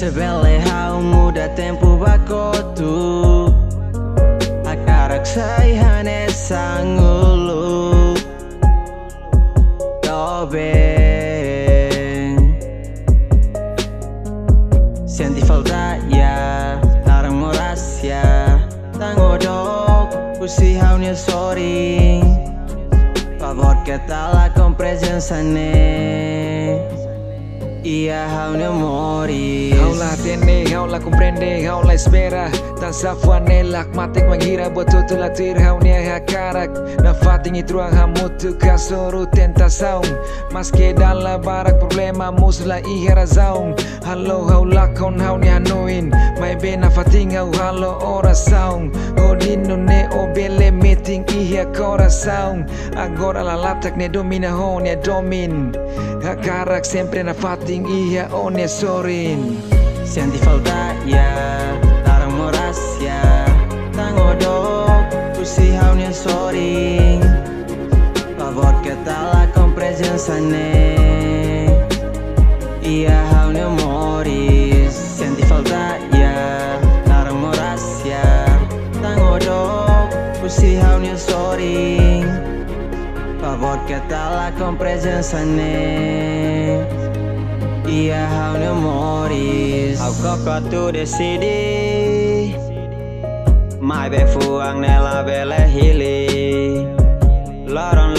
Sebele hau muda tempo bakotu Akarak sai hane sangulu Dobeng Senti falta ya Tarang moras ya Tangodok Pusi haunya sorry Favor que tal la compresenza ne Ia haunya mori Haulah tene, haulah comprende, haulah espera Tan safuanelak matik mengira betul latir haunya hakarak Na fating itruang hamutu kasoro tentação Mas que dala barak problema musla ihera zaung Halo haulah kon haunya hanoin Mai bena fating hau halo oração Odino ne obele meeting ihia coração Agora la latak ne domina honya domin Hakarak sempre na fating ihia one sorin Senti falta ya Tarang moras ya Tangodok Pusi haunya sorry Favor que tal la compresenza ne Ia haunya moris Senti falta ya Tarang moras ya Tangodok Pusi haunya sorry Favor que tal la compresenza ne Ia haunya moris Au koko tu decidi Mai be fuang nella bele hili Loron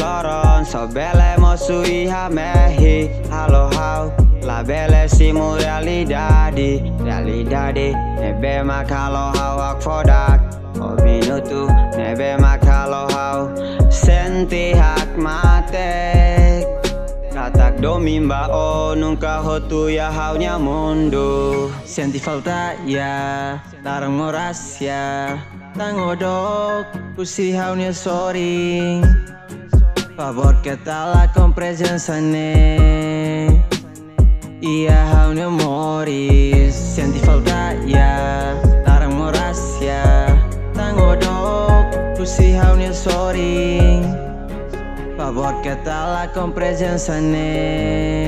so bele mo sui ha mehi Halo hau la bele simu realidade Nebe makalo hau ak fodak O minutu nebe makalo hau Senti hak matek Katak domimba o nunca hotu ya haunya mundo Senti falta ya Tarang moras ya Tangodok Pusi haunya sorry Favor que tal la compresenza ne Ia haunya moris Senti falta ya Tarang moras ya Tangodok Pusi haunya sorry Favor que tal la compresenza ne